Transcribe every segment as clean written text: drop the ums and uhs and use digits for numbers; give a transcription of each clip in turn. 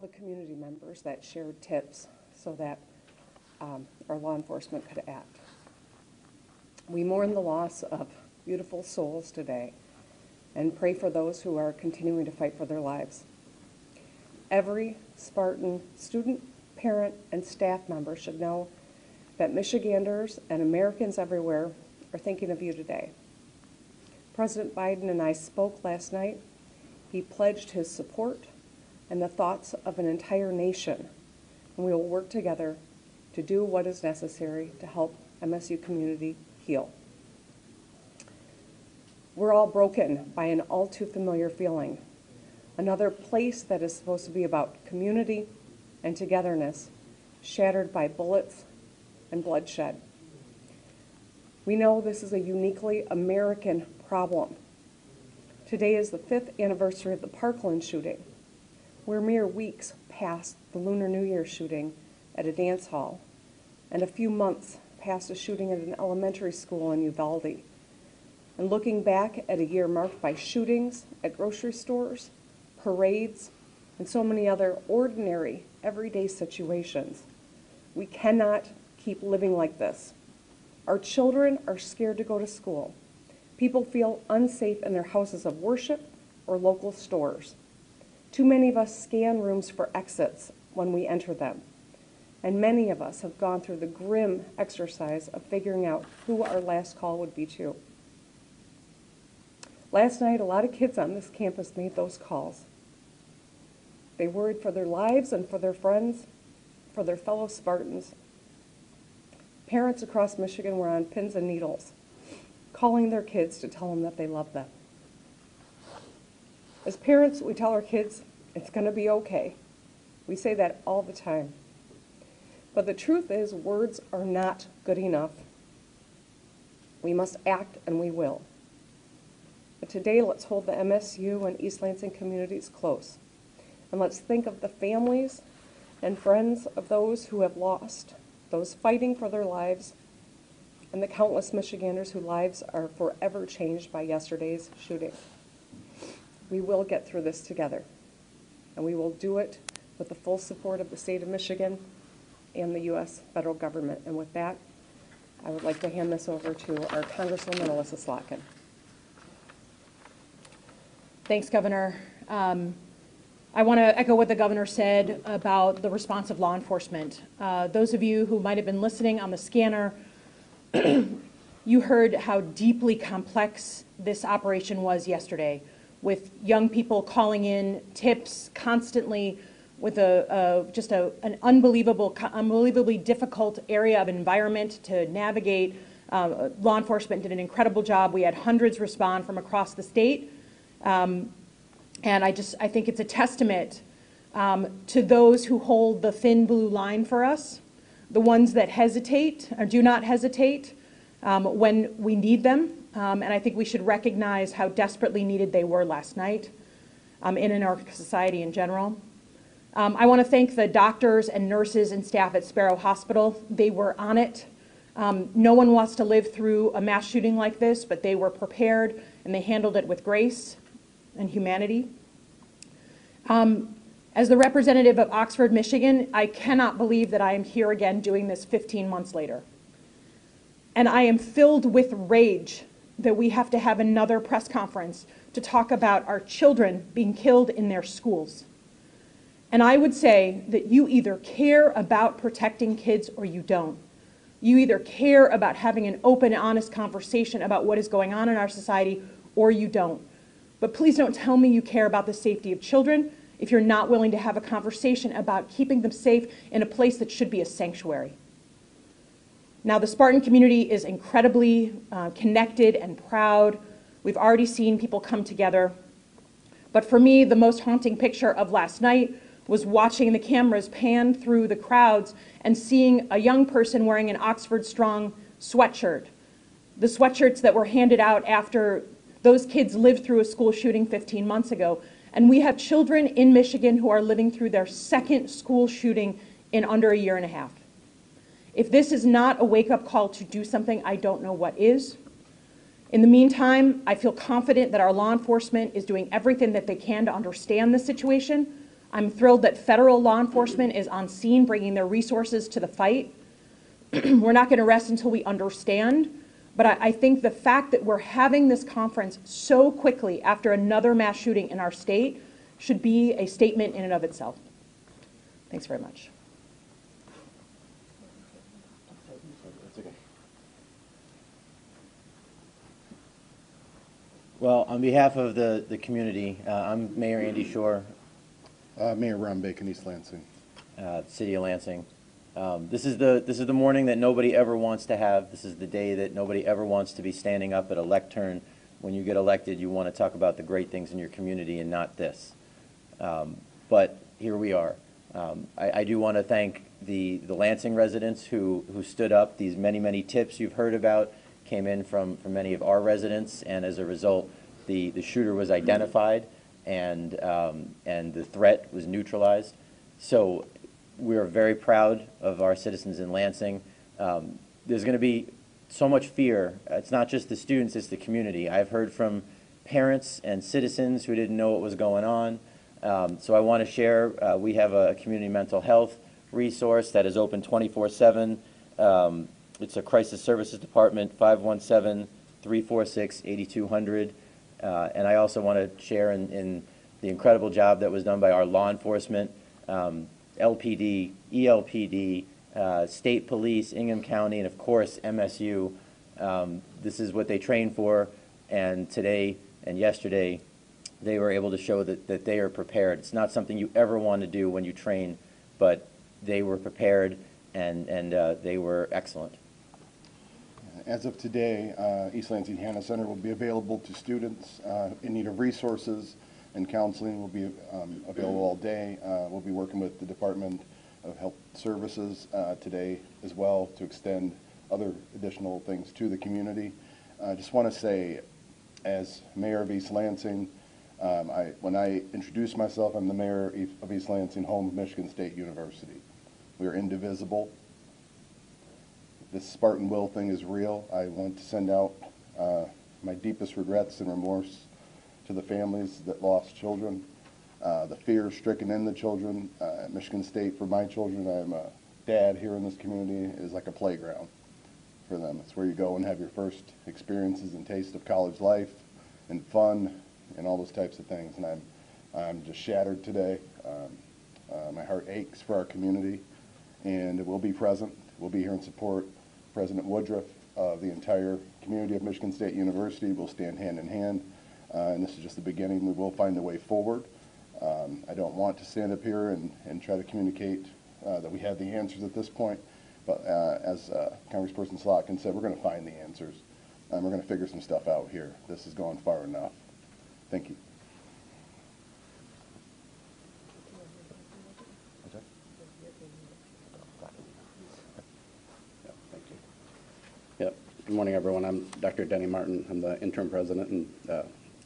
the community members that shared tips so that our law enforcement could act. We mourn the loss of beautiful souls today and pray for those who are continuing to fight for their lives. Every Spartan student, parent, and staff member should know that Michiganders and Americans everywhere are thinking of you today. President Biden and I spoke last night. He pledged his support and the thoughts of an entire nation, and we will work together to do what is necessary to help MSU community heal. We're all broken by an all too familiar feeling. Another place that is supposed to be about community and togetherness, shattered by bullets and bloodshed. We know this is a uniquely American problem. Today is the 5th anniversary of the Parkland shooting. We're mere weeks past the Lunar New Year shooting at a dance hall, and a few months past a shooting at an elementary school in Uvalde. And looking back at a year marked by shootings at grocery stores, parades, and so many other ordinary, everyday situations, we cannot keep living like this. Our children are scared to go to school. People feel unsafe in their houses of worship or local stores. Too many of us scan rooms for exits when we enter them. And many of us have gone through the grim exercise of figuring out who our last call would be to. Last night, a lot of kids on this campus made those calls. They worried for their lives and for their friends, for their fellow Spartans. Parents across Michigan were on pins and needles, calling their kids to tell them that they love them. As parents, we tell our kids, it's going to be okay. We say that all the time. But the truth is, words are not good enough. We must act, and we will. But today, let's hold the MSU and East Lansing communities close. And let's think of the families and friends of those who have lost, those fighting for their lives, and the countless Michiganders whose lives are forever changed by yesterday's shooting. We will get through this together, and we will do it with the full support of the state of Michigan and the U.S. federal government. And with that, I would like to hand this over to our Congresswoman Alyssa Slotkin. Thanks, Governor. I want to echo what the governor said about the response of law enforcement. Those of you who might have been listening on the scanner, you heard how deeply complex this operation was yesterday, with young people calling in tips constantly, with an unbelievably difficult area of environment to navigate. Law enforcement did an incredible job. We had hundreds respond from across the state. And I think it's a testament to those who hold the thin blue line for us, the ones that hesitate or do not hesitate when we need them. And I think we should recognize how desperately needed they were last night in our society in general. I want to thank the doctors and nurses and staff at Sparrow Hospital. They were on it. No one wants to live through a mass shooting like this, but they were prepared and they handled it with grace and humanity. As the representative of Oxford, Michigan, I cannot believe that I am here again doing this 15 months later. And I am filled with rage that we have to have another press conference to talk about our children being killed in their schools. And I would say that you either care about protecting kids or you don't. You either care about having an open and honest conversation about what is going on in our society or you don't. But please don't tell me you care about the safety of children if you're not willing to have a conversation about keeping them safe in a place that should be a sanctuary. Now, the Spartan community is incredibly connected and proud. We've already seen people come together. But for me, the most haunting picture of last night was watching the cameras pan through the crowds and seeing a young person wearing an Oxford Strong sweatshirt. The sweatshirts that were handed out after those kids lived through a school shooting 15 months ago. And we have children in Michigan who are living through their second school shooting in under a year and a half. If this is not a wake-up call to do something, I don't know what is. In the meantime, I feel confident that our law enforcement is doing everything that they can to understand the situation. I'm thrilled that federal law enforcement is on scene, bringing their resources to the fight. We're not going to rest until we understand, but I think the fact that we're having this conference so quickly after another mass shooting in our state should be a statement in and of itself. Thanks very much. Well, on behalf of the community, I'm Mayor Andy Shore, Mayor Ron Bacon, East Lansing. City of Lansing. This is the morning that nobody ever wants to have. This is the day that nobody ever wants to be standing up at a lectern. When you get elected, you want to talk about the great things in your community and not this. But here we are. I do want to thank the Lansing residents who stood up. These many tips you've heard about came in from many of our residents, and as a result, the shooter was identified and the threat was neutralized. So we are very proud of our citizens in Lansing. There's going to be so much fear. It's not just the students, it's the community. I've heard from parents and citizens who didn't know what was going on. So I want to share, we have a community mental health resource that is open 24/7. It's a crisis services department, 517-346-8200. And I also want to share in the incredible job that was done by our law enforcement, LPD, ELPD, state police, Ingham County, and of course MSU. This is what they train for, and today and yesterday they were able to show that they are prepared. It's not something you ever want to do when you train, but they were prepared and they were excellent. As of today, East Lansing Hannah Center will be available to students in need of resources, and counseling will be available all day. We'll be working with the Department of Health Services today as well to extend other additional things to the community. I just want to say, as Mayor of East Lansing, when I introduce myself, I'm the Mayor of East Lansing, home of Michigan State University. We are indivisible. This Spartan will thing is real. I want to send out my deepest regrets and remorse to the families that lost children, the fear stricken in the children. At Michigan State, for my children, I'm a dad here in this community. It is like a playground for them. It's where you go and have your first experiences and taste of college life and fun and all those types of things. And I'm just shattered today. My heart aches for our community, and we'll be present. We'll be here in support. President Woodruff of the entire community of Michigan State University will stand hand in hand, and this is just the beginning. We will find a way forward. I don't want to stand up here and try to communicate that we have the answers at this point, but as Congressperson Slotkin said, we're going to find the answers. We're going to figure some stuff out here. This has gone far enough. Thank you. Yep. Good morning, everyone. I'm Dr. Denny Martin. I'm the interim president and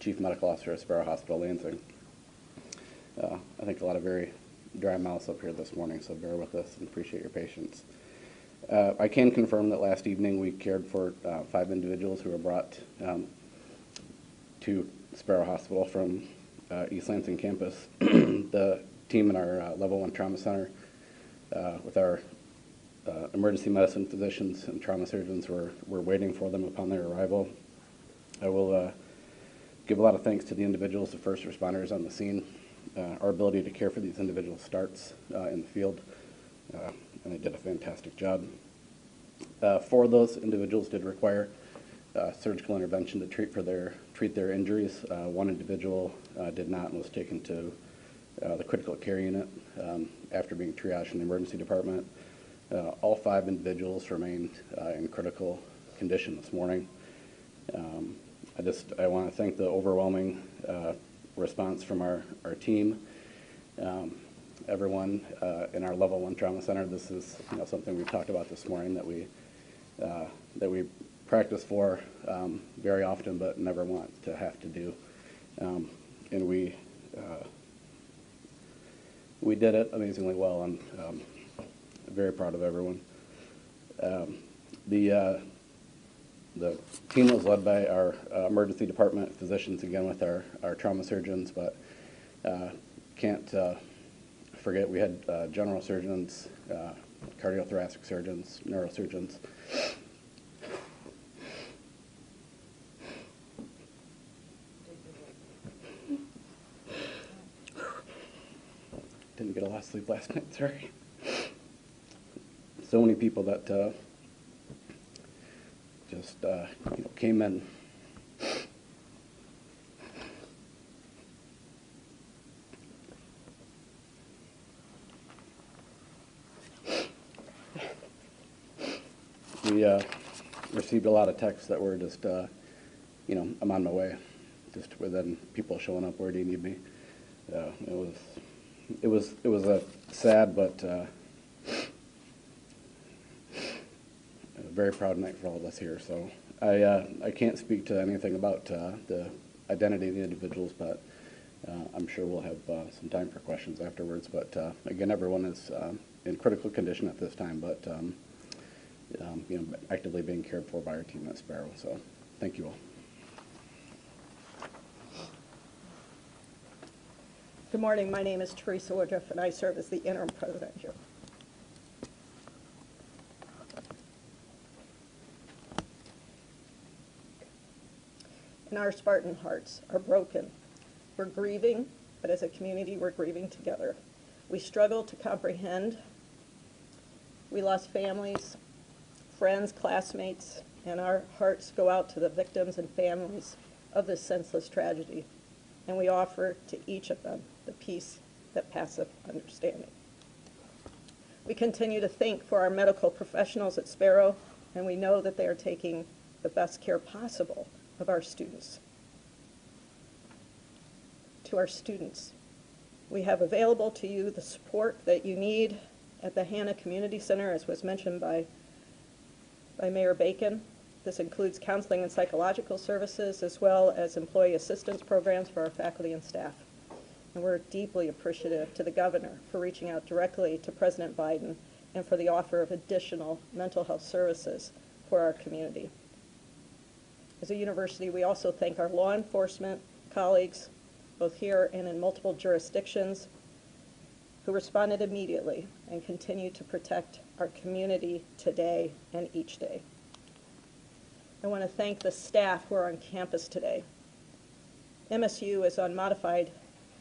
chief medical officer at Sparrow Hospital, Lansing. I think a lot of very dry mouths up here this morning, so bear with us and appreciate your patience. I can confirm that last evening we cared for 5 individuals who were brought to Sparrow Hospital from East Lansing campus. The team in our level 1 trauma center with our emergency medicine physicians and trauma surgeons were waiting for them upon their arrival. I will give a lot of thanks to the individuals, the first responders on the scene. Our ability to care for these individuals starts in the field, and they did a fantastic job. 4 of those individuals did require surgical intervention to treat their injuries. 1 individual did not and was taken to the critical care unit after being triaged in the emergency department. All 5 individuals remained in critical condition this morning. I want to thank the overwhelming response from our team, everyone in our level 1 trauma center. This is something we've talked about this morning that we practice for very often, but never want to have to do. And we did it amazingly well. I'm very proud of everyone. The team was led by our emergency department physicians, again with our trauma surgeons, but can't forget, we had general surgeons, cardiothoracic surgeons, neurosurgeons. Didn't get a lot of sleep last night, sorry. So many people that just came in. We received a lot of texts that were just, I'm on my way. Just within people showing up, where do you need me? It was a sad but a very proud night for all of us here. So I can't speak to anything about the identity of the individuals, but I'm sure we'll have some time for questions afterwards. But again, everyone is in critical condition at this time, but actively being cared for by our team at Sparrow. So thank you all. Good morning. My name is Teresa Woodruff, and I serve as the interim president here. And our Spartan hearts are broken. We're grieving, but as a community, we're grieving together. We struggle to comprehend. We lost families, friends, classmates, and our hearts go out to the victims and families of this senseless tragedy. And we offer to each of them the peace that passeth understanding. We continue to think for our medical professionals at Sparrow, and we know that they are taking the best care possible of our students. To our students, we have available to you the support that you need at the Hannah Community Center, as was mentioned by Mayor Bacon. This includes counseling and psychological services, as well as employee assistance programs for our faculty and staff. And we're deeply appreciative to the governor for reaching out directly to President Biden and for the offer of additional mental health services for our community. As a university, we also thank our law enforcement colleagues, both here and in multiple jurisdictions, who responded immediately and continue to protect our community today and each day. I want to thank the staff who are on campus today. MSU is on modified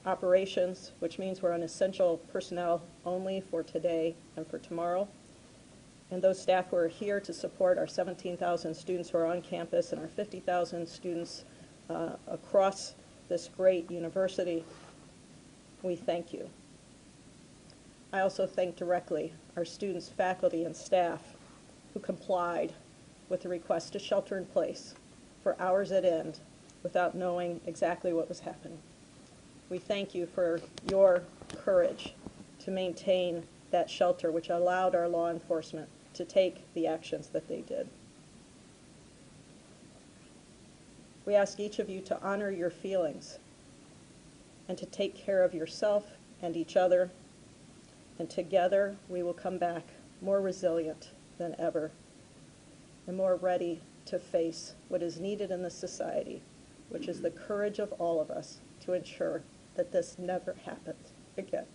operations, which means we're on essential personnel only for today and for tomorrow. And those staff who are here to support our 17,000 students who are on campus and our 50,000 students across this great university, we thank you. I also thank directly our students, faculty, and staff who complied with the request to shelter in place for hours at end without knowing exactly what was happening. We thank you for your courage to maintain that shelter, which allowed our law enforcement to take the actions that they did. We ask each of you to honor your feelings and to take care of yourself and each other, and together we will come back more resilient than ever and more ready to face what is needed in this society, which is the courage of all of us to ensure that this never happens again.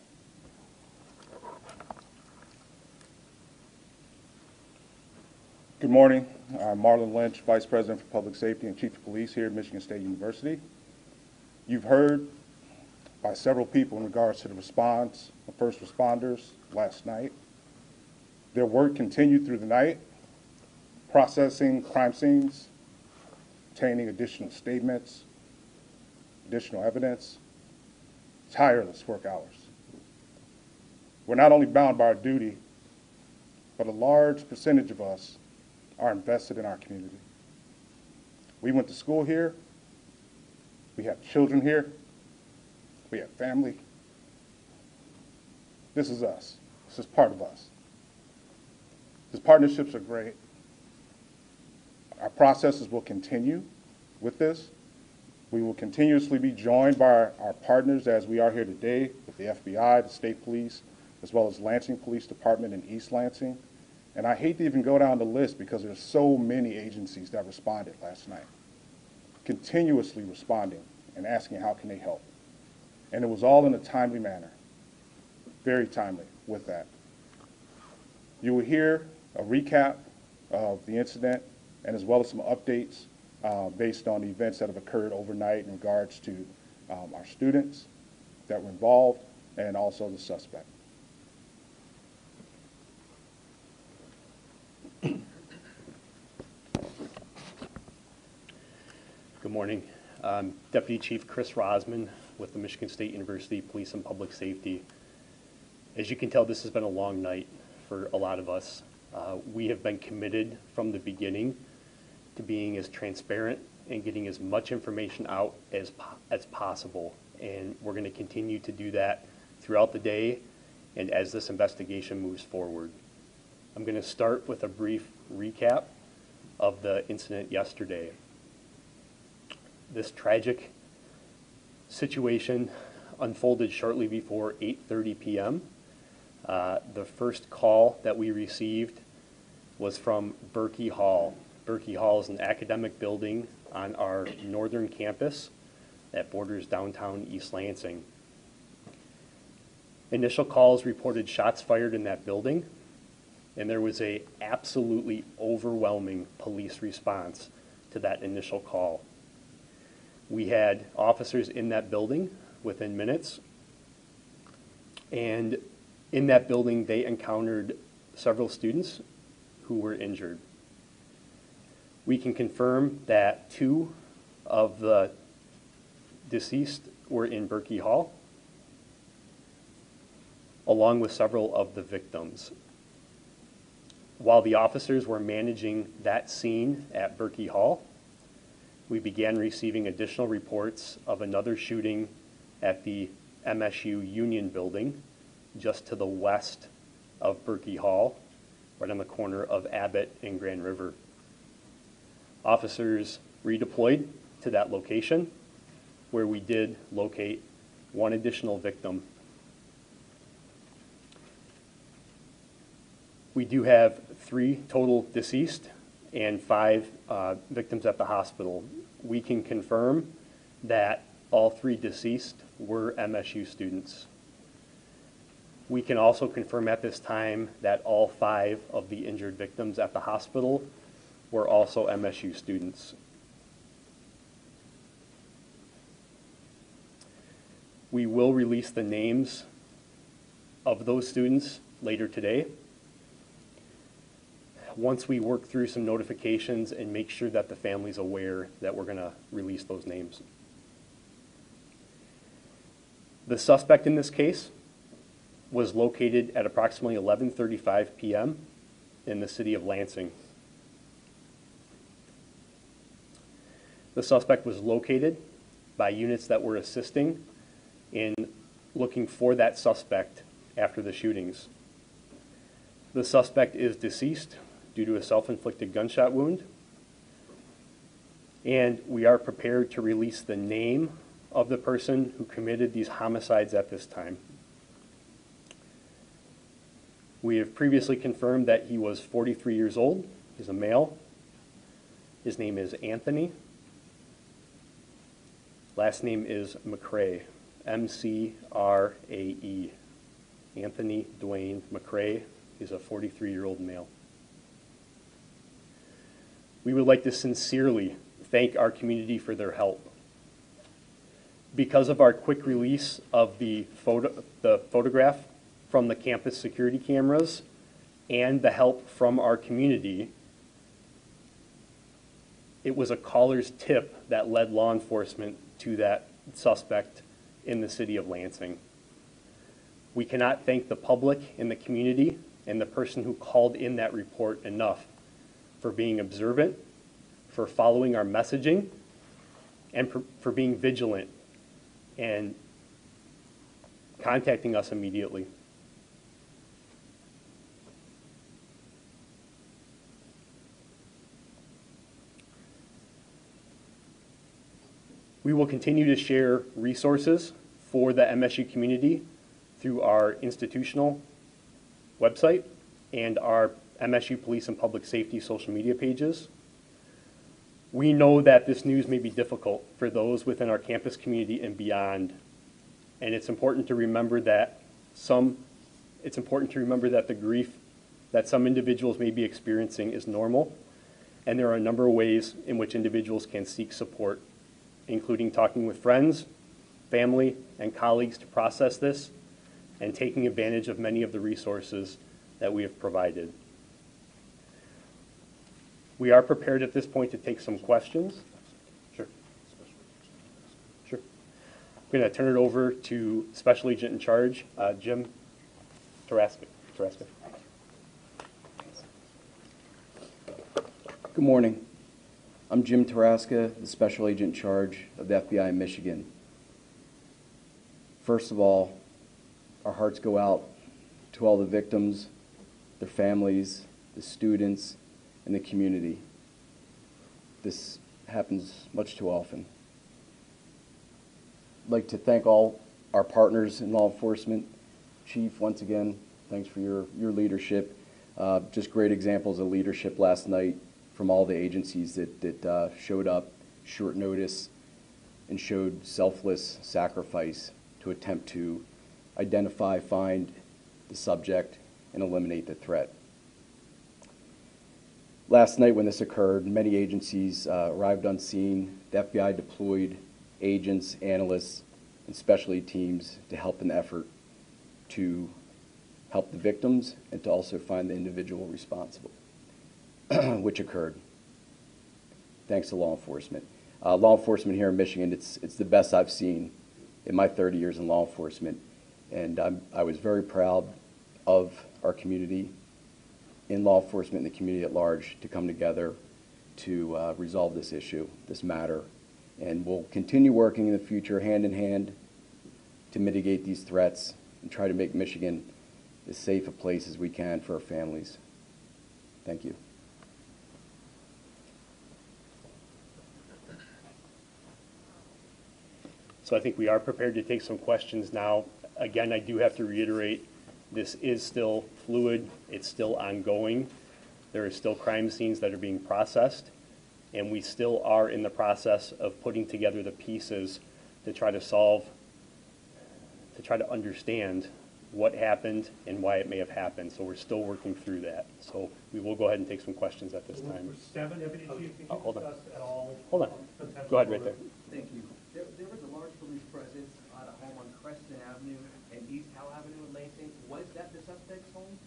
Good morning. I'm Marlon Lynch, Vice President for Public Safety and Chief of Police here at Michigan State University. You've heard by several people in regards to the response of first responders last night. Their work continued through the night, processing crime scenes, obtaining additional statements, additional evidence, tireless work hours. We're not only bound by our duty, but a large percentage of us are invested in our community. We went to school here, we have children here, we have family. This is us. This is part of us. These partnerships are great. Our processes will continue with this. We will continuously be joined by our partners as we are here today with the FBI, the state police, as well as Lansing Police Department in East Lansing. And I hate to even go down the list because there's so many agencies that responded last night, continuously responding and asking how can they help. And it was all in a timely manner. very timely with that. You will hear a recap of the incident and as well as some updates based on the events that have occurred overnight in regards to our students that were involved and also the suspect. Good morning. Deputy Chief Chris Rosman with the Michigan State University Police and Public Safety. As you can tell, this has been a long night for a lot of us. We have been committed from the beginning to being as transparent and getting as much information out as possible. And we're going to continue to do that throughout the day and as this investigation moves forward. I'm going to start with a brief recap of the incident yesterday. This tragic situation unfolded shortly before 8:30 p.m. The first call that we received was from Berkey Hall. Berkey Hall is an academic building on our northern campus that borders downtown East Lansing. Initial calls reported shots fired in that building, and there was an absolutely overwhelming police response to that initial call. We had officers in that building within minutes, and in that building they encountered several students who were injured. We can confirm that 2 of the deceased were in Berkey Hall, along with several of the victims. While the officers were managing that scene at Berkey Hall, we began receiving additional reports of another shooting at the MSU Union building just to the west of Berkey Hall, right on the corner of Abbott and Grand River. Officers redeployed to that location where we did locate 1 additional victim. We do have 3 total deceased and 5 victims at the hospital. We can confirm that all 3 deceased were MSU students. We can also confirm at this time that all 5 of the injured victims at the hospital were also MSU students. We will release the names of those students later today, once we work through some notifications and make sure that the family's aware that we're going to release those names. The suspect in this case was located at approximately 11:35 p.m. in the city of Lansing. The suspect was located by units that were assisting in looking for that suspect after the shootings. The suspect is deceased due to a self-inflicted gunshot wound, and we are prepared to release the name of the person who committed these homicides at this time. We have previously confirmed that he was 43 years old. He's a male. His name is Anthony. Last name is McRae, M-C-R-A-E. Anthony Dwayne McRae is a 43-year-old male. We would like to sincerely thank our community for their help. Because of our quick release of the photograph from the campus security cameras and the help from our community, it was a caller's tip that led law enforcement to that suspect in the city of Lansing. We cannot thank the public and the community and the person who called in that report enough for being observant, for following our messaging, and for being vigilant and contacting us immediately. We will continue to share resources for the MSU community through our institutional website and our MSU Police and Public Safety social media pages. We know that this news may be difficult for those within our campus community and beyond, and it's important to remember that some It's important to remember that the grief that some individuals may be experiencing is normal, and there are a number of ways in which individuals can seek support, including talking with friends, family, and colleagues to process this, and taking advantage of many of the resources that we have provided. We are prepared at this point to take some questions. Sure. Sure. I'm going to turn it over to Special Agent in Charge, Jim Taraska. Good morning. I'm Jim Taraska, the Special Agent in Charge of the FBI in Michigan. First of all, our hearts go out to all the victims, their families, the students, and the community. This happens much too often. I'd like to thank all our partners in law enforcement. Chief, once again, thanks for your leadership. Just great examples of leadership last night from all the agencies that showed up short notice and showed selfless sacrifice to attempt to identify, find the subject, and eliminate the threat. Last night when this occurred, many agencies arrived on scene. The FBI deployed agents, analysts, and specialty teams to help in the effort to help the victims and to also find the individual responsible, which occurred. Thanks to law enforcement. Law enforcement here in Michigan, it's the best I've seen in my 30 years in law enforcement. And I was very proud of our community in law enforcement and the community at large to come together to resolve this issue, this matter. And we'll continue working in the future hand in hand to mitigate these threats and try to make Michigan as safe a place as we can for our families. Thank you. So I think we are prepared to take some questions now. Again, I do have to reiterate, this is still fluid, it's still ongoing. There are still crime scenes that are being processed, and we still are in the process of putting together the pieces to try to solve, to try to understand what happened and why it may have happened. So we're still working through that. So we will go ahead and take some questions at this time. Seven, Deputy Chief, can you Hold on. discuss at all? Hold on. potential Go ahead right there. Thank you. There was a large police presence at a home on Creston Avenue and East Howe Avenue in Lansing. Was that the suspect's home?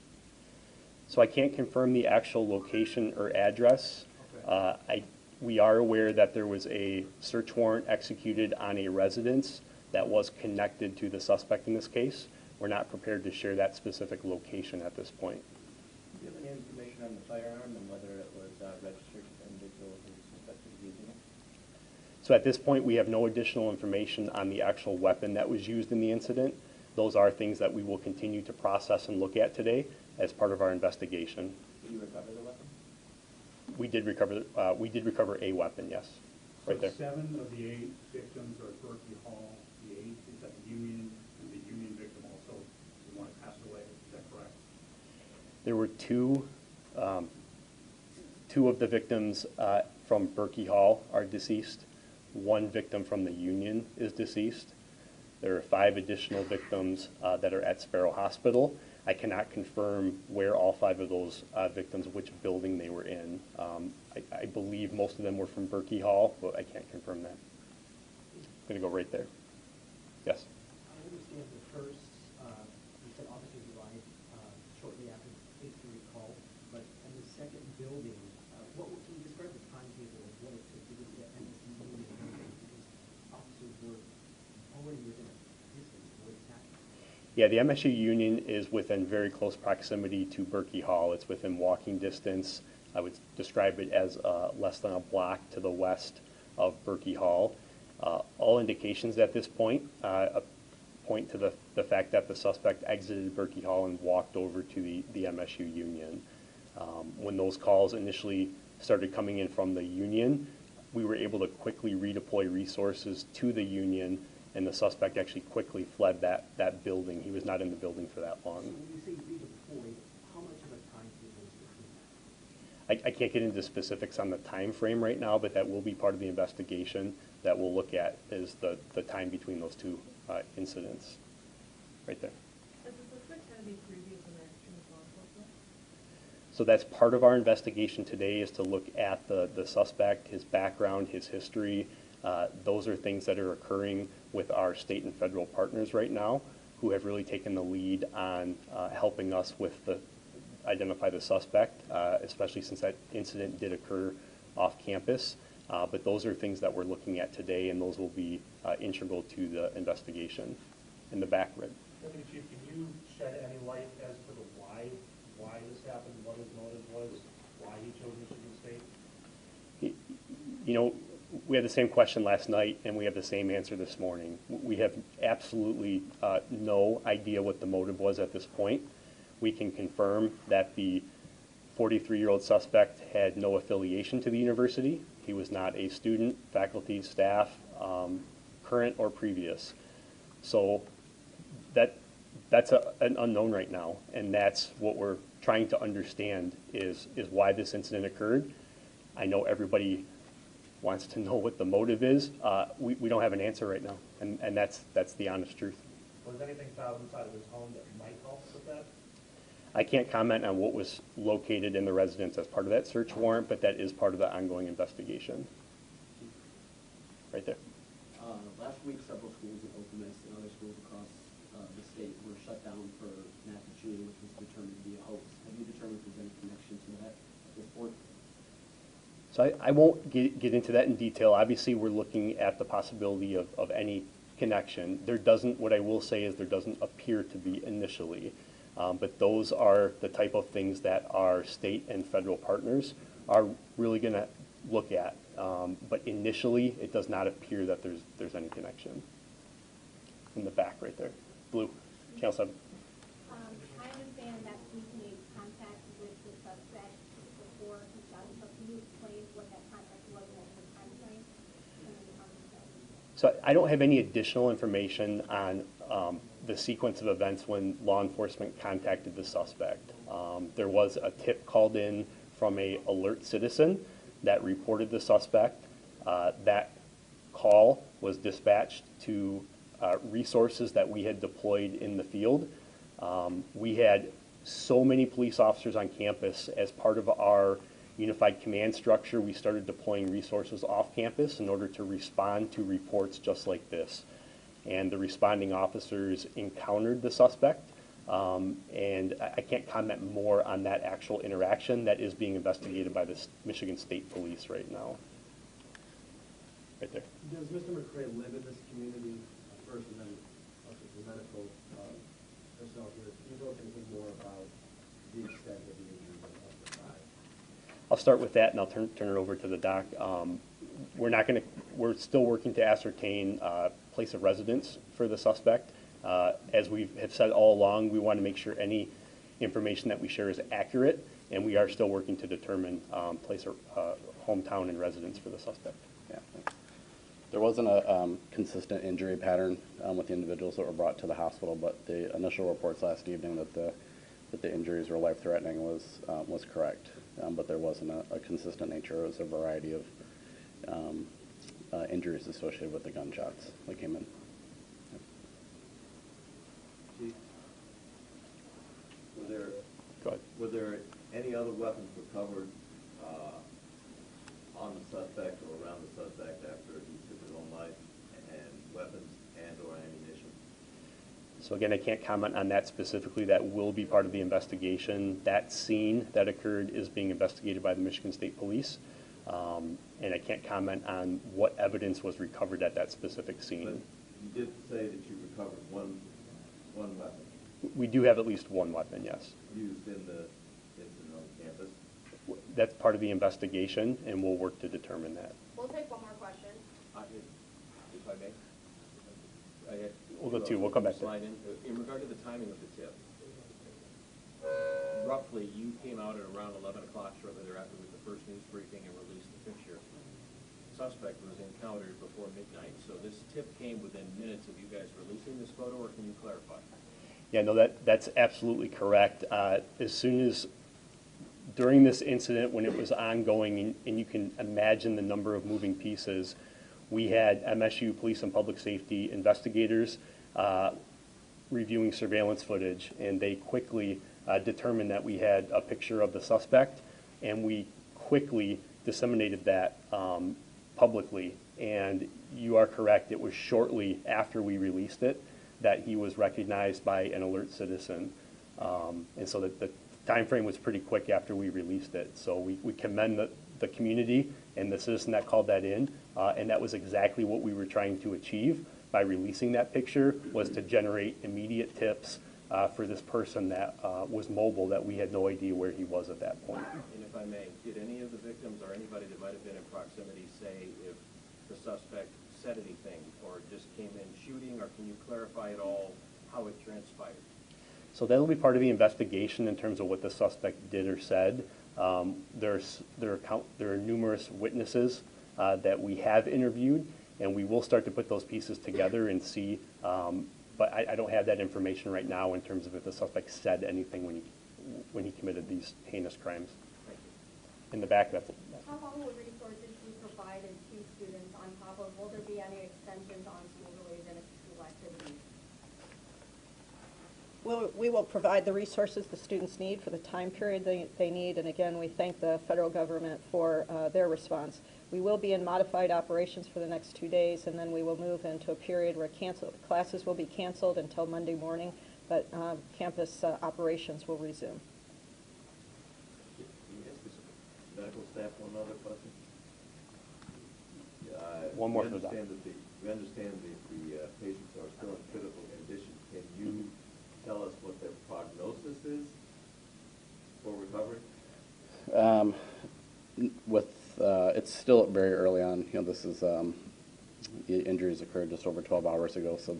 So I can't confirm the actual location or address. Okay. We are aware that there was a search warrant executed on a residence that was connected to the suspect in this case. We're not prepared to share that specific location at this point. Do you have any information on the firearm and whether it was registered to the individual who suspected of using it? So at this point, we have no additional information on the actual weapon that was used in the incident. Those are things that we will continue to process and look at today as part of our investigation. Did you recover the weapon? We did recover a weapon, yes, right there. So 7 of the 8 victims are at Berkeley Hall. The 8th is at the Union, and the Union victim also, the one that passed away. Is that correct? There were two of the victims from Berkey Hall are deceased. One victim from the Union is deceased. There are 5 additional victims that are at Sparrow Hospital. I cannot confirm where all 5 of those victims, which building they were in. I believe most of them were from Berkey Hall, but I can't confirm that. I'm going to go right there. Yes? I understand the first, you said officers arrived shortly after the 8:30 call, but in the second building, can you describe the timetable of what it took to get to the MSU building? Because officers were already within a distance of what is happening. Yeah, the MSU Union is within very close proximity to Berkey Hall. It's within walking distance. I would describe it as less than a block to the west of Berkey Hall. All indications at this point point to the fact that the suspect exited Berkey Hall and walked over to the MSU Union. When those calls initially started coming in from the Union, we were able to quickly redeploy resources to the Union, and the suspect actually quickly fled that building. He was not in the building for that long. So when you say redeploy, how much of a timetable is between that? I can't get into specifics on the time frame right now, but that will be part of the investigation that we'll look at is the time between those two incidents. Right there. Has the suspect had any previous So that's part of our investigation today, is to look at the suspect, his background, his history. Those are things that are occurring with our state and federal partners right now, who have really taken the lead on helping us with identify the suspect, especially since that incident did occur off campus. But those are things that we're looking at today, and those will be integral to the investigation. In the back, Red. Deputy Chief, can you shed any light as to the why this happened, what his motive was, why he chose Michigan State? You know, we had the same question last night, and we have the same answer this morning. We have absolutely no idea what the motive was at this point. We can confirm that the 43-year-old suspect had no affiliation to the university. He was not a student, faculty, staff, current or previous. So that's an unknown right now, and that's what we're trying to understand is why this incident occurred. I know everybody wants to know what the motive is. We don't have an answer right now, and that's the honest truth. Was anything found inside of his home that might help with that? I can't comment on what was located in the residence as part of that search warrant, but that is part of the ongoing investigation. Right there. Last week, several schools in Okemos and other schools across the state were shut down for an act of shooting, which was determined to be a hoax. Have you determined if there's any connection to that at this point? So I won't get into that in detail. Obviously, we're looking at the possibility of any connection. What I will say is there doesn't appear to be initially. But those are the type of things that our state and federal partners are really going to look at. But initially, it does not appear that there's any connection. In the back right there. Blue, Channel 7. I understand that police made contact with the suspect before he shot himself. Can you explain what that contact was and the time frame? So I don't have any additional information on the sequence of events when law enforcement contacted the suspect. There was a tip called in from an alert citizen that reported the suspect. That call was dispatched to resources that we had deployed in the field. We had so many police officers on campus. As part of our unified command structure, we started deploying resources off campus in order to respond to reports just like this. And the responding officers encountered the suspect. And I can't comment more on that actual interaction. That is being investigated by the Michigan State Police right now. Right there. Does Mr. McRae live in this community first, and then the medical personnel here? Can you tell us anything more about the extent of the injuries of the guy? I'll start with that, and I'll turn it over to the doc. We're still working to ascertain place of residence for the suspect. As we have said all along, we want to make sure any information that we share is accurate, and we are still working to determine place of hometown and residence for the suspect. Yeah. There wasn't a consistent injury pattern with the individuals that were brought to the hospital, but the initial reports last evening that the injuries were life-threatening was correct. But there wasn't a consistent nature. It was a variety of injuries associated with the gunshots that came in. Were there any other weapons recovered on the suspect or around the suspect after he took his own life, and weapons and or ammunition? So again, I can't comment on that specifically. That will be part of the investigation. That scene that occurred is being investigated by the Michigan State Police. And I can't comment on what evidence was recovered at that specific scene. But you did say that you recovered one weapon. We do have at least one weapon, yes. Used in the incident on campus? That's part of the investigation, and we'll work to determine that. We'll take one more question. If I may. We'll go two. We'll come back to that. In regard to the timing of the tip, roughly you came out at around 11 o'clock shortly thereafter with the first news briefing and released the picture. Suspect was encountered before midnight, so this tip came within minutes of you guys releasing this photo, or can you clarify? Yeah, no, that's absolutely correct. As soon as, during this incident, when it was ongoing, and you can imagine the number of moving pieces, we had MSU Police and Public Safety investigators reviewing surveillance footage, and they quickly determined that we had a picture of the suspect, and we quickly disseminated that publicly. And you are correct, it was shortly after we released it that he was recognized by an alert citizen. And so the time frame was pretty quick after we released it. So we commend the community and the citizen that called that in, and that was exactly what we were trying to achieve by releasing that picture, was to generate immediate tips for this person that was mobile, that we had no idea where he was at that point. And if I may, did any of the victims or anybody that might have been in proximity say if the suspect said anything or just came in shooting, or can you clarify at all how it transpired? So that'll be part of the investigation in terms of what the suspect did or said. There are numerous witnesses that we have interviewed, and we will start to put those pieces together and see. But I don't have that information right now in terms of if the suspect said anything when he committed these heinous crimes. Thank you. In the back, that's. How long will resources be provided to students on top of, will there be any extensions on school-related and school activities? We will provide the resources the students need for the time period they need, and again, we thank the federal government for their response. We will be in modified operations for the next 2 days, and then we will move into a period where classes will be canceled until Monday morning, but campus operations will resume. Medical staff, one other question? One more we for that. We understand the patients are still in critical condition. Can you tell us what their prognosis is for recovery? It's still very early on. You know, this is the injuries occurred just over 12 hours ago, so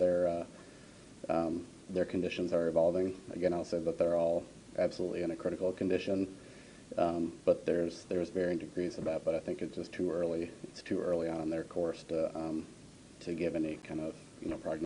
their conditions are evolving. Again, I'll say that they're all absolutely in a critical condition, but there's varying degrees of that. But I think it's just too early. It's too early on in their course to give any kind of prognosis.